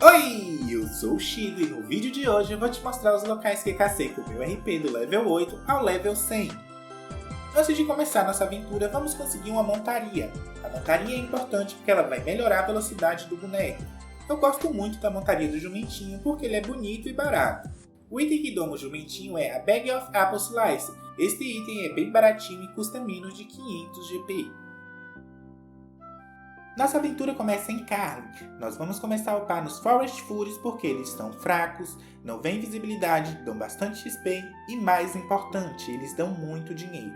Oi, eu sou o Shido e no vídeo de hoje eu vou te mostrar os locais que cacei com o meu RP do level 8 ao level 100. Antes de começar nossa aventura, vamos conseguir uma montaria. A montaria é importante porque ela vai melhorar a velocidade do boneco. Eu gosto muito da montaria do jumentinho porque ele é bonito e barato. O item que doma o jumentinho é a Bag of Apple Slice. Este item é bem baratinho e custa menos de 500 GP. Nossa aventura começa em Carlin. Nós vamos começar a upar nos Forest Furies porque eles são fracos, não vêm visibilidade, dão bastante XP e, mais importante, eles dão muito dinheiro.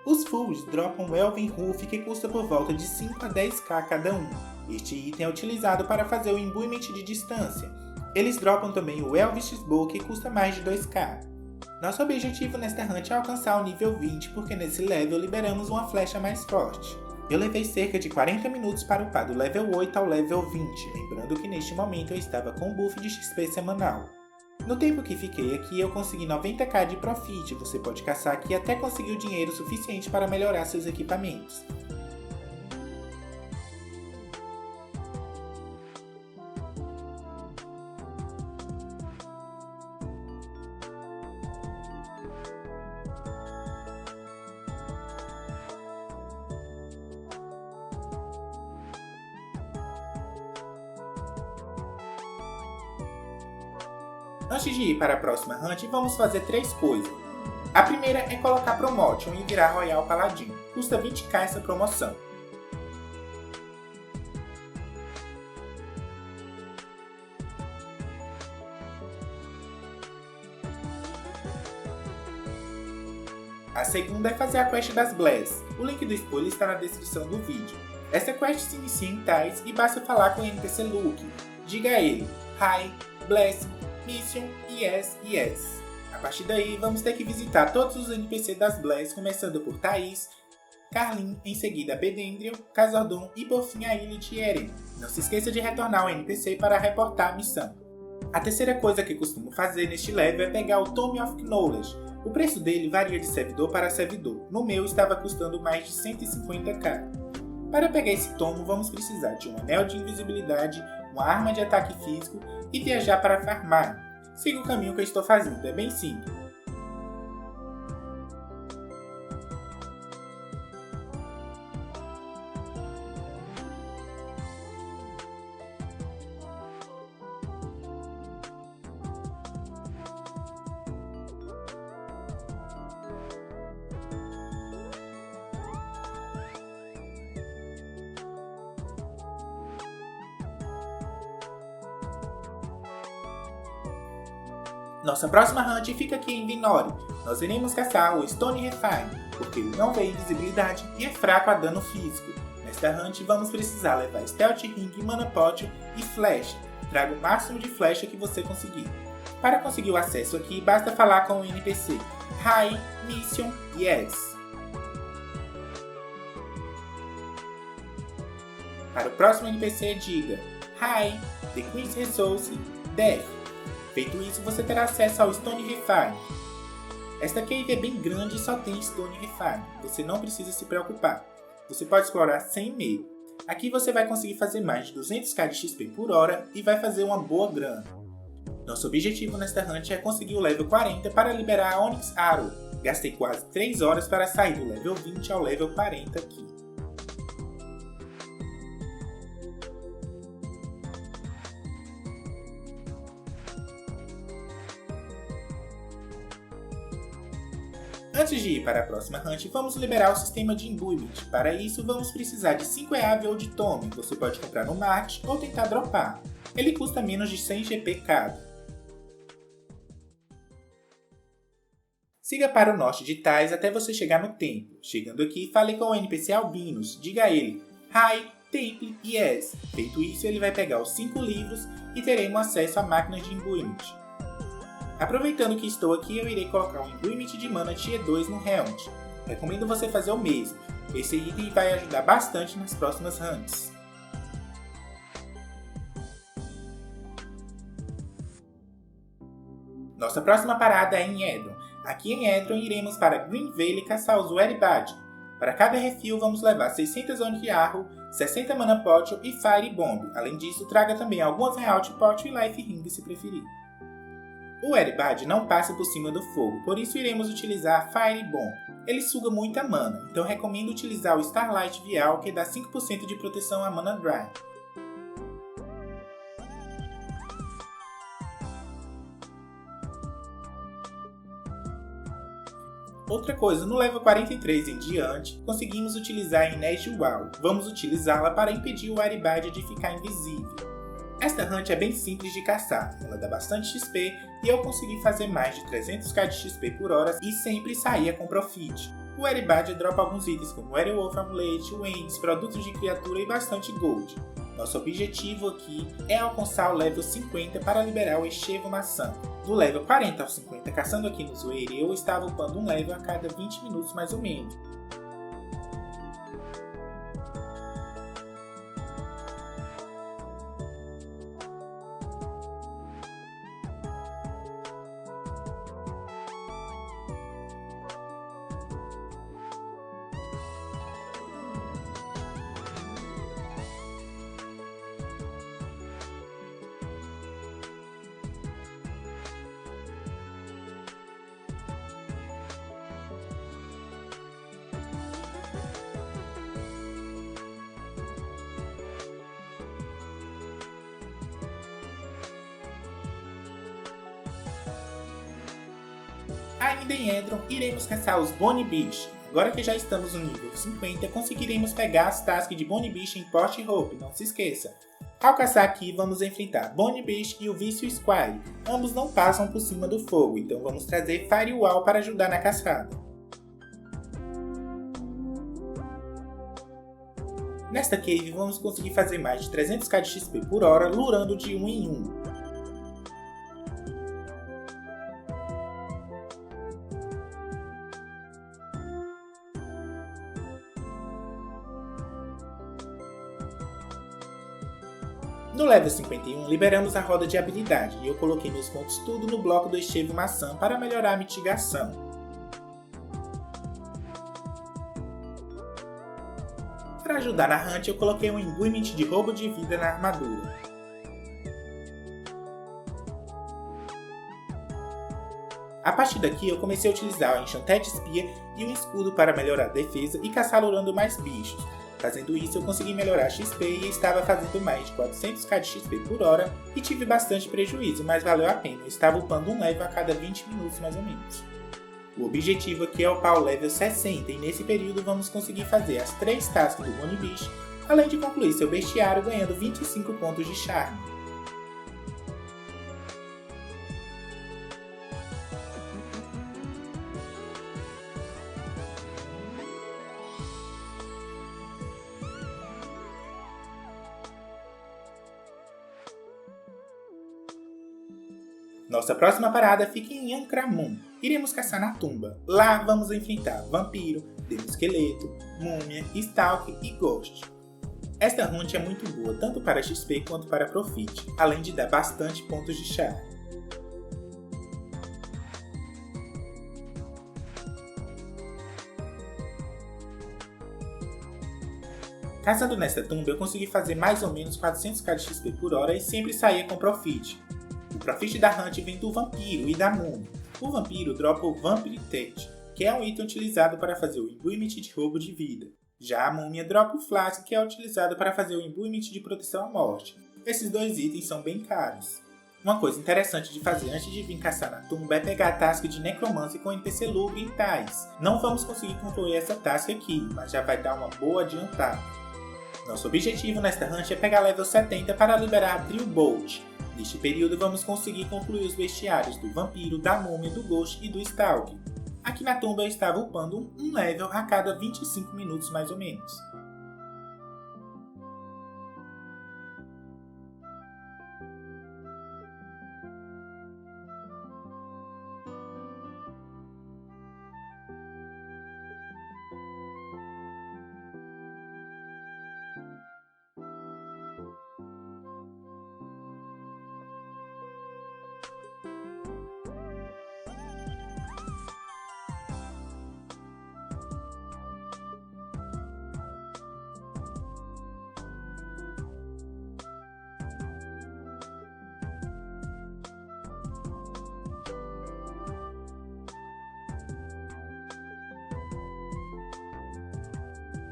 Os Fools dropam Elven Roof que custa por volta de 5 a 10k cada um. Este item é utilizado para fazer o imbuement de distância. Eles dropam também o Elvish Bow que custa mais de 2k. Nosso objetivo nesta hunt é alcançar o nível 20 porque nesse level liberamos uma flecha mais forte. Eu levei cerca de 40 minutos para upar do level 8 ao level 20, lembrando que neste momento eu estava com buff de XP semanal. No tempo que fiquei aqui eu consegui 90k de profit, você pode caçar aqui até conseguir o dinheiro suficiente para melhorar seus equipamentos. Antes de ir para a próxima hunt, vamos fazer 3 coisas. A primeira é colocar Promotion e virar Royal Paladin. Custa 20k essa promoção. A segunda é fazer a quest das Bless. O link do spoiler está na descrição do vídeo. Essa quest se inicia em Tais e basta falar com o NPC Luke. Diga a ele, Hi, Bless, Mission, yes. A partir daí, vamos ter que visitar todos os NPC das Bless, começando por Thais, Carlin, em seguida Bedendriel, Khazad-dûm e por fim a ilha de Eren. Não se esqueça de retornar ao NPC para reportar a missão. A terceira coisa que costumo fazer neste level é pegar o Tome of Knowledge. O preço dele varia de servidor para servidor. No meu estava custando mais de 150k. Para pegar esse tomo, vamos precisar de um anel de invisibilidade, uma arma de ataque físico e viajar para farmar. Siga o caminho que eu estou fazendo, é bem simples. Nossa próxima hunt fica aqui em Vinori. Nós iremos caçar o Stone Refine, porque ele não vê invisibilidade e é fraco a dano físico. Nesta hunt vamos precisar levar Stealth Ring, Mana Pot e Flecha. Traga o máximo de flecha que você conseguir. Para conseguir o acesso aqui, basta falar com o NPC Hi, Mission, yes. Para o próximo NPC, diga Hi, The Queen's Resource, Death. Feito isso, você terá acesso ao Stone Refine. Esta cave é bem grande e só tem Stone Refine. Você não precisa se preocupar. Você pode explorar sem medo. Aqui você vai conseguir fazer mais de 200k de XP por hora e vai fazer uma boa grana. Nosso objetivo nesta hunt é conseguir o level 40 para liberar a Onyx Arrow. Gastei quase 3 horas para sair do level 20 ao level 40 aqui. Antes de ir para a próxima hunt, vamos liberar o sistema de imbuement. Para isso, vamos precisar de 5 EAV ou de Tome. Você pode comprar no market ou tentar dropar. Ele custa menos de 100 GP cada. Siga para o norte de Tais até você chegar no templo. Chegando aqui, fale com o NPC Albinus. Diga a ele, Hi, Temple, yes. Feito isso, ele vai pegar os 5 livros e teremos acesso à máquina de imbuement. Aproveitando que estou aqui, eu irei colocar um imbuement de mana Tier 2 no Helmet. Recomendo você fazer o mesmo. Esse item vai ajudar bastante nas próximas hunts. Nossa próxima parada é em Edron. Aqui em Edron iremos para Green Vale caçar os Weribad. Para cada refil vamos levar 600 Oni de Arrow, 60 Mana Potion e Fire Bomb. Além disso, traga também algumas Reality Potion e Life Ring se preferir. O Eribad não passa por cima do fogo, por isso iremos utilizar Fire Bomb. Ele suga muita mana, então recomendo utilizar o Starlight Vial, que dá 5% de proteção a Mana Dry. Outra coisa, no level 43 em diante, conseguimos utilizar a Inege Wall. Vamos utilizá-la para impedir o Eribad de ficar invisível. Esta hunt é bem simples de caçar, ela dá bastante XP e eu consegui fazer mais de 300k de XP por hora e sempre saía com profit. O Eribad dropa alguns itens como Werewolf Amulet, Wings, produtos de criatura e bastante gold. Nosso objetivo aqui é alcançar o level 50 para liberar o Enchevo Maçã. Do level 40 ao 50, caçando aqui no Zoeire, eu estava upando um level a cada 20 minutos mais ou menos. Ainda em Edron, iremos caçar os Bonnie Beast. Agora que já estamos no nível 50, conseguiremos pegar as tasks de Bonnie Beast em Port Hope, não se esqueça. Ao caçar aqui, vamos enfrentar Bonnie Beast e o Vício Squire. Ambos não passam por cima do fogo, então vamos trazer Firewall para ajudar na caçada. Nesta cave, vamos conseguir fazer mais de 300k de XP por hora, lurando de 1 em 1. No level 51, liberamos a roda de habilidade e eu coloquei meus pontos tudo no bloco do Enchevo Maçã para melhorar a mitigação. Para ajudar na hunt, eu coloquei um Imbuement de roubo de vida na armadura. A partir daqui, eu comecei a utilizar o Enchanted Spear e um escudo para melhorar a defesa e caçar lurando mais bichos. Fazendo isso, eu consegui melhorar XP e estava fazendo mais de 400k de XP por hora e tive bastante prejuízo, mas valeu a pena, eu estava upando um level a cada 20 minutos mais ou menos. O objetivo aqui é upar o level 60 e nesse período vamos conseguir fazer as 3 tasks do Bonnie Beast, além de concluir seu bestiário ganhando 25 pontos de charme. Nossa próxima parada fica em Ankramon. Iremos caçar na tumba. Lá vamos enfrentar Vampiro, Demoesqueleto, Múmia, Stalk e Ghost. Esta hunt é muito boa tanto para XP quanto para Profit, além de dar bastante pontos de charme. Caçando nesta tumba eu consegui fazer mais ou menos 400k de XP por hora e sempre saía com Profit. O Profit da hunt vem do Vampiro e da Múmia. O Vampiro dropa o Vampire Tet, que é um item utilizado para fazer o Imbuement de roubo de vida. Já a Múmia dropa o Flask, que é utilizado para fazer o Imbuement de proteção à morte. Esses dois itens são bem caros. Uma coisa interessante de fazer antes de vir caçar na tumba é pegar a task de Necromancy com o NPC Lug e Tais. Não vamos conseguir concluir essa task aqui, mas já vai dar uma boa adiantada. Nosso objetivo nesta hunt é pegar level 70 para liberar a Drill Bolt. Neste período vamos conseguir concluir os bestiários do Vampiro, da Múmia, do Ghost e do Stalk. Aqui na tumba eu estava upando um level a cada 25 minutos mais ou menos.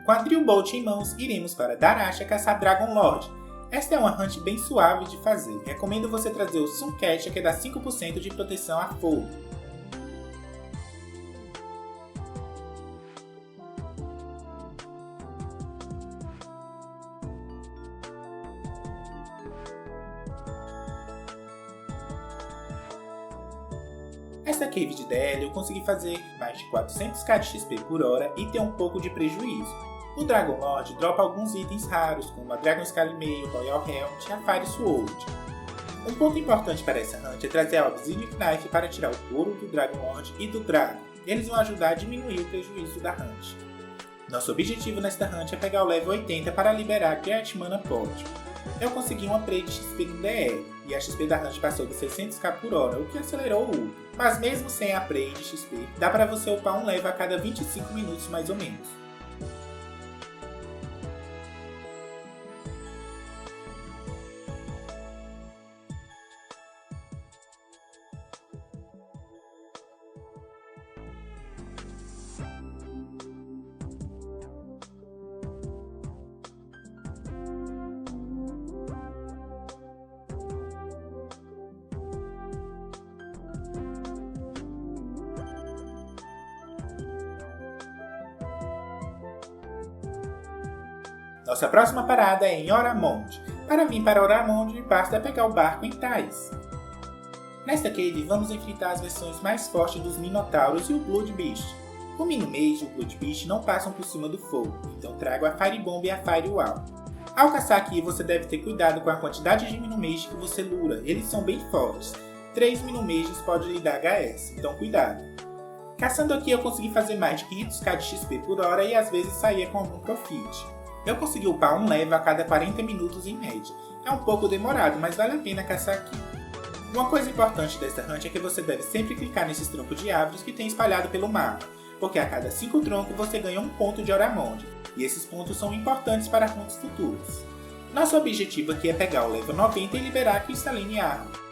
Com a Drill Bolt em mãos, iremos para Darasha caçar Dragon Lord. Esta é uma hunt bem suave de fazer. Recomendo você trazer o Suncatcher, que dá 5% de proteção a fogo. Essa cave de DL eu consegui fazer mais de 400k de XP por hora e ter um pouco de prejuízo. O Dragon Lord dropa alguns itens raros, como a Dragon Scale Mail, Royal Helmet e a Fire Sword. Um ponto importante para essa hunt é trazer a Obsidian Knife para tirar o couro do Dragon Lord e do Dragon. Eles vão ajudar a diminuir o prejuízo da hunt. Nosso objetivo nesta hunt é pegar o level 80 para liberar Great Mana Pod. Eu consegui um upgrade de XP no DL, e a XP da hunt passou de 600k por hora, o que acelerou o up. Mas mesmo sem upgrade de XP, dá para você upar um level a cada 25 minutos mais ou menos. Nossa próxima parada é em Oramond. Para vir para Oramond, basta pegar o barco em Thais. Nesta cave, vamos enfrentar as versões mais fortes dos Minotauros e o Blood Beast. O Minimage e o Blood Beast não passam por cima do fogo, então trago a Fire Bomb e a Fire Wall. Ao caçar aqui, você deve ter cuidado com a quantidade de Minimage que você lura, eles são bem fortes. 3 Minimages podem lhe dar HS, então cuidado. Caçando aqui eu consegui fazer mais de 500k de XP por hora e às vezes saía com algum profit. Eu consegui upar um level a cada 40 minutos em média. É um pouco demorado, mas vale a pena caçar aqui. Uma coisa importante desta hunt é que você deve sempre clicar nesses troncos de árvores que tem espalhado pelo mapa, porque a cada 5 troncos você ganha um ponto de Oramond, e esses pontos são importantes para hunts futuras. Nosso objetivo aqui é pegar o level 90 e liberar a Crystalline Armor.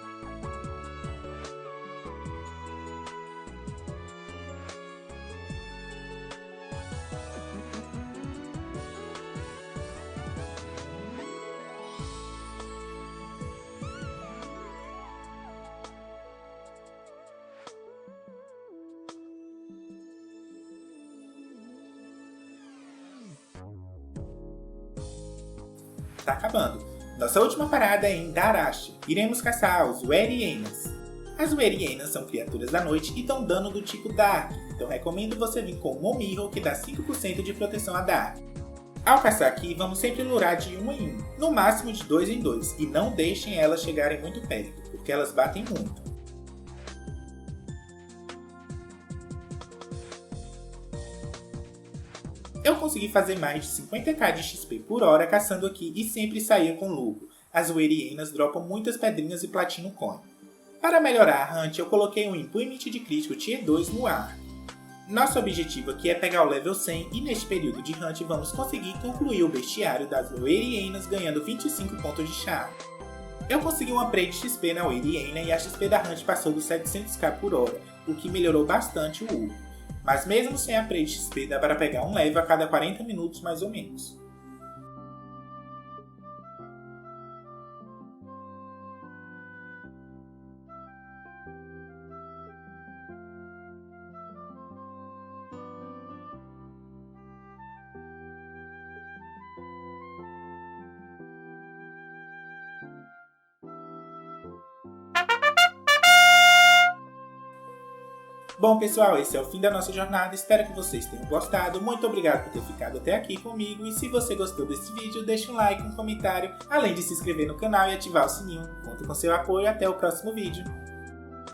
Tá acabando. Nossa última parada é em Darasha. Iremos caçar os Werienas. As Werienas são criaturas da noite e dão dano do tipo Dark, então recomendo você vir com o Momiro, que dá 5% de proteção a Dark. Ao caçar aqui, vamos sempre lurar de 1 em 1, no máximo de 2 em 2, e não deixem elas chegarem muito perto, porque elas batem muito. Eu consegui fazer mais de 50k de XP por hora caçando aqui e sempre saía com lucro. As Werienas dropam muitas pedrinhas e Platinum Coin. Para melhorar a hunt, eu coloquei um Impunity de crítico Tier 2 no ar. Nosso objetivo aqui é pegar o level 100 e neste período de hunt vamos conseguir concluir o bestiário das Werienas ganhando 25 pontos de charme. Eu consegui um upgrade de XP na Weriena e a XP da hunt passou dos 700k por hora, o que melhorou bastante o up. Mas mesmo sem upgrade XP dá para pegar um level a cada 40 minutos mais ou menos. Bom pessoal, esse é o fim da nossa jornada, espero que vocês tenham gostado, muito obrigado por ter ficado até aqui comigo e se você gostou desse vídeo, deixa um like, um comentário, além de se inscrever no canal e ativar o sininho. Conto com seu apoio e até o próximo vídeo.